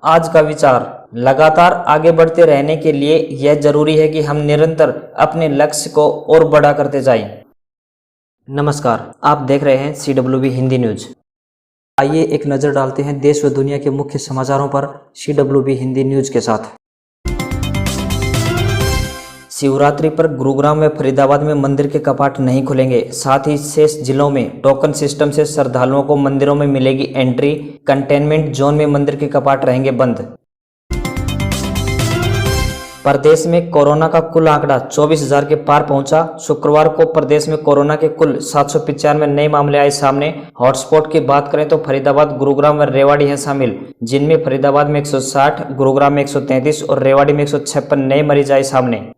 आज का विचार। लगातार आगे बढ़ते रहने के लिए यह जरूरी है कि हम निरंतर अपने लक्ष्य को और बड़ा करते जाएं। नमस्कार, आप देख रहे हैं CWB हिंदी न्यूज। आइए एक नज़र डालते हैं देश व दुनिया के मुख्य समाचारों पर CWB हिंदी न्यूज के साथ। शिवरात्रि पर गुरुग्राम व फरीदाबाद में मंदिर के कपाट नहीं खुलेंगे। साथ ही शेष जिलों में टोकन सिस्टम से श्रद्धालुओं को मंदिरों में मिलेगी एंट्री। कंटेनमेंट जोन में मंदिर के कपाट रहेंगे बंद। प्रदेश में कोरोना का कुल आंकड़ा 24,000 के पार पहुंचा। शुक्रवार को प्रदेश में कोरोना के कुल 795 नए मामले आए सामने। हॉटस्पॉट की बात करें तो फरीदाबाद, गुरुग्राम व रेवाड़ी हैं शामिल, जिनमें फरीदाबाद में 160, गुरुग्राम में 133 और रेवाड़ी में 156 नए मरीज आए सामने।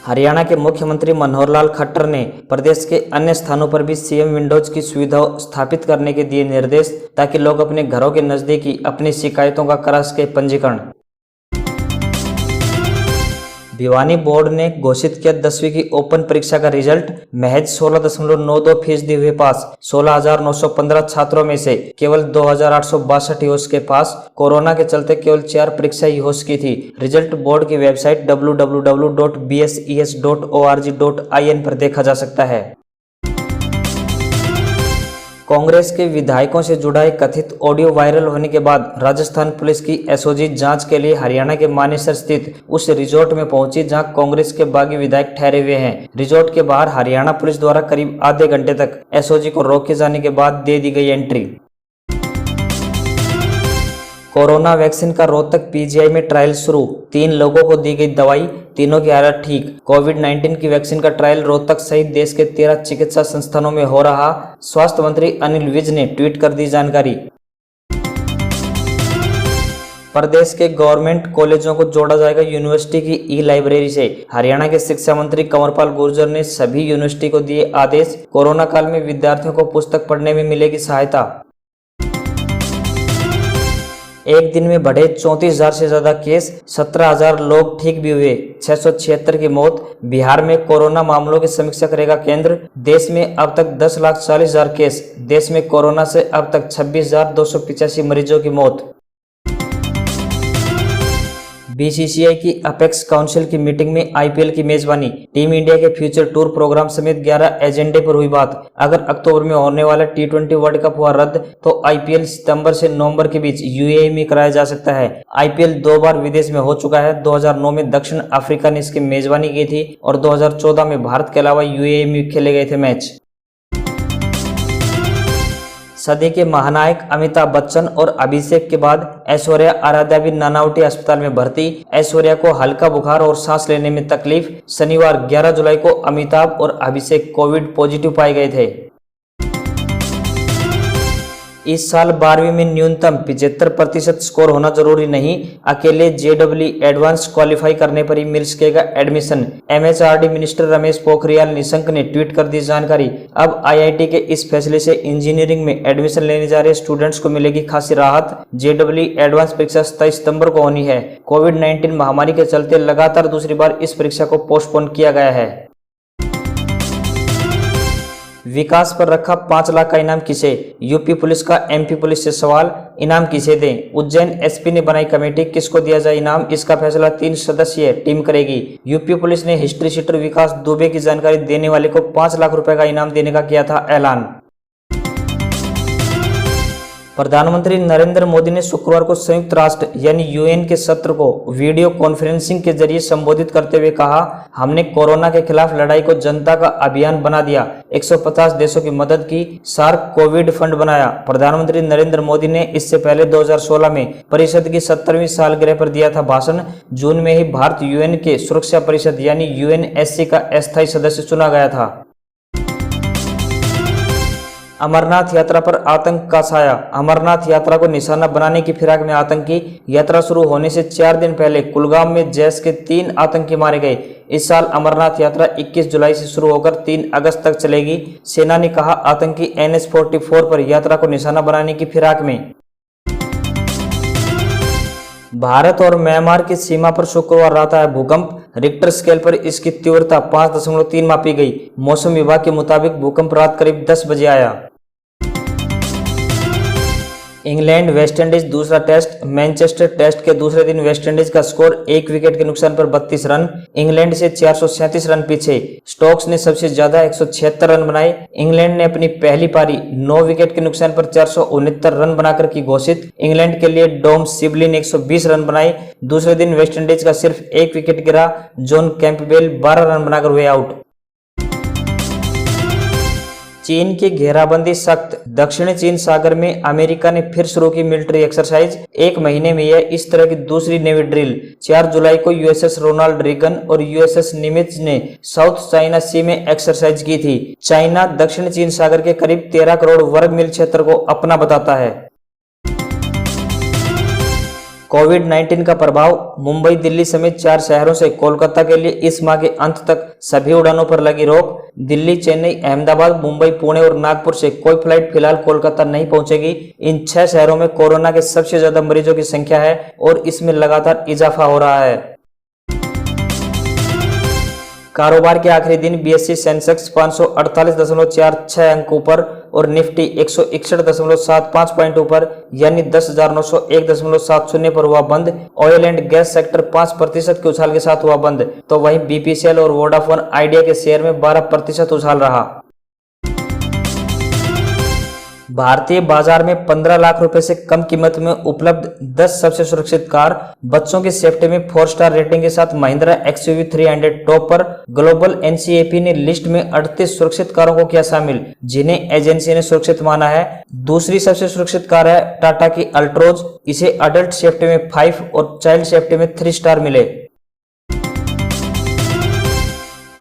हरियाणा के मुख्यमंत्री मनोहर लाल खट्टर ने प्रदेश के अन्य स्थानों पर भी सीएम विंडोज की सुविधा स्थापित करने के दिए निर्देश, ताकि लोग अपने घरों के नजदीक ही अपनी शिकायतों का करा सके पंजीकरण। भिवानी बोर्ड ने घोषित किया 10वीं की ओपन परीक्षा का रिजल्ट। महज 16.92% हुए पास। 16,915 छात्रों में से केवल 2,862 ही हो सके पास। कोरोना के चलते केवल 4 परीक्षा ही हो सकी थी। रिजल्ट बोर्ड की वेबसाइट www.bses.org.in पर देखा जा सकता है। कांग्रेस के विधायकों से जुड़ा एक कथित ऑडियो वायरल होने के बाद राजस्थान पुलिस की एसओजी जांच के लिए हरियाणा के मानेसर स्थित उस रिजॉर्ट में पहुंची जहां कांग्रेस के बागी विधायक ठहरे हुए हैं। रिजॉर्ट के बाहर हरियाणा पुलिस द्वारा करीब आधे घंटे तक एसओजी को रोके जाने के बाद दे दी गई एंट्री। कोरोना वैक्सीन का रोहतक पीजीआई में ट्रायल शुरू। 3 लोगों को दी गई दवाई, तीनों की हालत ठीक। कोविड-19 की वैक्सीन का ट्रायल रोहतक सहित देश के 13 चिकित्सा संस्थानों में हो रहा। स्वास्थ्य मंत्री अनिल विज ने ट्वीट कर दी जानकारी। प्रदेश के गवर्नमेंट कॉलेजों को जोड़ा जाएगा यूनिवर्सिटी की ई-लाइब्रेरी से। हरियाणा के शिक्षा मंत्री कंवरपाल गुर्जर ने सभी यूनिवर्सिटी को दिए आदेश। कोरोना काल में विद्यार्थियों को पुस्तक पढ़ने में मिलेगी सहायता। एक दिन में बढ़े 34,000 से ज्यादा केस, 17,000 लोग ठीक भी हुए, 676 की मौत। बिहार में कोरोना मामलों की समीक्षा करेगा केंद्र। देश में अब तक 10,40,000 केस। देश में कोरोना से अब तक 26,285 मरीजों की मौत। बीसीसीआई की अपेक्स काउंसिल की मीटिंग में आईपीएल की मेजबानी। टीम इंडिया के फ्यूचर टूर प्रोग्राम समेत 11 एजेंडे पर हुई बात। अगर अक्टूबर में होने वाला T20 वर्ल्ड कप हुआ रद्द तो आईपीएल सितंबर से नवंबर के बीच यूएई में कराया जा सकता है। आईपीएल 2 बार विदेश में हो चुका है। 2009 में दक्षिण अफ्रीका ने इसकी मेजबानी की थी और 2014 में भारत के अलावा यूएई में खेले गए थे मैच। सदी के महानायक अमिताभ बच्चन और अभिषेक के बाद ऐश्वर्या आराध्या भी नानावटी अस्पताल में भर्ती। ऐश्वर्या को हल्का बुखार और सांस लेने में तकलीफ। शनिवार 11 जुलाई को अमिताभ और अभिषेक कोविड पॉजिटिव पाए गए थे। इस साल 12वीं में न्यूनतम 75% स्कोर होना जरूरी नहीं। अकेले JEE एडवांस क्वालिफाई करने पर ही मिल सकेगा admission. MHRD minister Ramesh Pokhriyal Nishank ने ट्वीट कर दी जानकारी। अब IIT के इस फैसले से इंजीनियरिंग में एडमिशन लेने जा रहे स्टूडेंट्स को मिलेगी खासी राहत। JEE एडवांस परीक्षा 27 सितंबर को होनी है। कोविड-19 महामारी के चलते लगातार दूसरी बार इस परीक्षा को पोस्टपोन किया गया है। विकास पर रखा 5 लाख का इनाम किसे? यूपी पुलिस का MP पुलिस से सवाल। इनाम किसे दें? उज्जैन SP ने बनाई कमेटी, किसको दिया जाए इनाम? इसका फैसला 3 सदस्यीय टीम करेगी। यूपी पुलिस ने हिस्ट्री शीटर विकास दुबे की जानकारी देने वाले को 5 लाख रुपए का इनाम देने का किया था ऐलान। प्रधानमंत्री नरेंद्र मोदी ने शुक्रवार को संयुक्त राष्ट्र यानी UN के सत्र को वीडियो कॉन्फ्रेंसिंग के जरिए संबोधित करते हुए कहा, हमने कोरोना के खिलाफ लड़ाई को जनता का अभियान बना दिया। 150 देशों की मदद की। सार्क कोविड फंड बनाया। प्रधानमंत्री नरेंद्र मोदी ने इससे पहले 2016 में परिषद की 70वीं सालगिरह पर दिया था भाषण। जून में ही भारत UN के सुरक्षा परिषद यानी UNSC का अस्थायी सदस्य चुना गया था। अमरनाथ यात्रा पर आतंक का साया। अमरनाथ यात्रा को निशाना बनाने की फिराक में आतंकी। यात्रा शुरू होने से 4 दिन पहले कुलगाम में जैश के 3 आतंकी मारे गए। इस साल अमरनाथ यात्रा 21 जुलाई से शुरू होकर 3 अगस्त तक चलेगी। सेना ने कहा, आतंकी NH-44 पर यात्रा को निशाना बनाने की फिराक में। भारत और म्यांमार की सीमा पर शुक्रवार रात आया भूकंप। रिक्टर स्केल पर इसकी तीव्रता 5.3 मापी गई। मौसम विभाग के मुताबिक भूकंप रात करीब 10 बजे आया। इंग्लैंड वेस्टइंडीज दूसरा टेस्ट। मैनचेस्टर टेस्ट के दूसरे दिन वेस्टइंडीज का स्कोर 1 विकेट के नुकसान पर 32 रन। इंग्लैंड से 437 रन पीछे स्टोक्स ने सबसे ज्यादा 176 रन बनाए। इंग्लैंड ने अपनी पहली पारी 9 विकेट के नुकसान पर 469 रन बनाकर की घोषित। इंग्लैंड के लिए डोम सिबली ने 120 रन बनाए। दूसरे दिन वेस्टइंडीज का सिर्फ 1 विकेट गिरा। जॉन कैंपबेल 12 रन बनाकर हुए आउट। चीन की घेराबंदी सख्त। दक्षिणी चीन सागर में अमेरिका ने फिर शुरू की मिलिट्री एक्सरसाइज। 1 महीने में यह इस तरह की दूसरी नेवी ड्रिल। 4 जुलाई को यूएसएस रोनाल्ड रीगन और यूएसएस निमित्ज ने साउथ चाइना सी में एक्सरसाइज की थी। चाइना दक्षिण चीन सागर के करीब 13 करोड़ वर्ग मील क्षेत्र को अपना बताता है। कोविड-19 का प्रभाव। मुंबई दिल्ली समेत 4 शहरों से कोलकाता के लिए इस माह के अंत तक सभी उड़ानों पर लगी रोक। दिल्ली, चेन्नई, अहमदाबाद, मुंबई, पुणे और नागपुर से कोई फ्लाइट फिलहाल कोलकाता नहीं पहुंचेगी। इन 6 शहरों में कोरोना के सबसे ज्यादा मरीजों की संख्या है और इसमें लगातार इजाफा हो रहा है। कारोबार के आखिरी दिन बीएसई सेंसेक्स 548.46 अंक ऊपर और निफ्टी 161.75 पॉइंट ऊपर यानी 10,901.70 पर हुआ बंद। ऑयल एंड गैस सेक्टर 5% के उछाल के साथ हुआ बंद, तो वहीं बीपीसीएल और वोडाफोन आइडिया के शेयर में 12% उछाल रहा। भारतीय बाजार में 15 लाख रुपए से कम कीमत में उपलब्ध 10 सबसे सुरक्षित कार। बच्चों की सेफ्टी में 4 स्टार रेटिंग के साथ महिंद्रा एक्सयूवी 300 टॉप पर। ग्लोबल एनसीएपी ने लिस्ट में 38 सुरक्षित कारों को किया शामिल, जिन्हें एजेंसी ने सुरक्षित माना है। दूसरी सबसे सुरक्षित कार है टाटा की अल्ट्रोज। इसे अडल्ट सेफ्टी में 5 और चाइल्ड सेफ्टी में 3 स्टार मिले।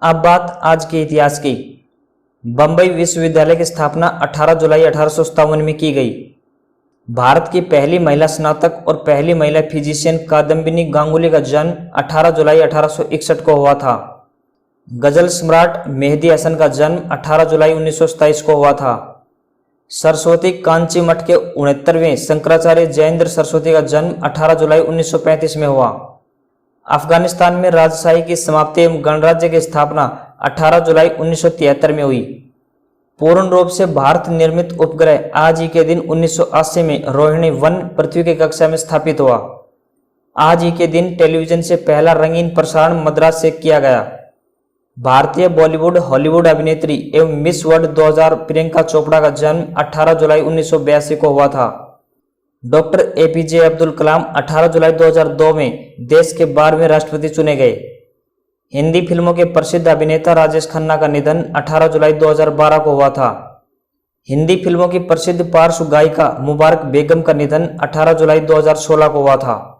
अब बात आज के इतिहास की। बंबई विश्वविद्यालय की स्थापना 18 जुलाई 1857 में की गई। भारत की पहली महिला स्नातक और पहली महिला फिजिशियन कादम्बिनी गांगुली का जन्म 18 जुलाई 1861 को हुआ था। गजल सम्राट मेहदी हसन का जन्म 18 जुलाई 1927 को हुआ था। सरस्वती कांची मठ के 69वें शंकराचार्य जयेंद्र सरस्वती का जन्म 18 जुलाई 1935 में हुआ। अफगानिस्तान में राजशाही की समाप्ति एवं गणराज्य की स्थापना 18 जुलाई 1973 में हुई। पूर्ण रूप से भारत निर्मित उपग्रह आज ही के दिन 1980 में रोहिणी 1 पृथ्वी की कक्षा में स्थापित हुआ। आज ही के दिन टेलीविजन से पहला रंगीन प्रसारण मद्रास से किया गया। भारतीय बॉलीवुड हॉलीवुड अभिनेत्री एवं मिस वर्ल्ड 2000 प्रियंका चोपड़ा का जन्म 18 जुलाई 1982 को हुआ था। डॉक्टर एपीजे अब्दुल कलाम 18 जुलाई 2002 में देश के 12वें राष्ट्रपति चुने गए। हिंदी फिल्मों के प्रसिद्ध अभिनेता राजेश खन्ना का निधन 18 जुलाई 2012 को हुआ था। हिंदी फिल्मों की प्रसिद्ध पार्श्व गायिका मुबारक बेगम का निधन 18 जुलाई 2016 को हुआ था।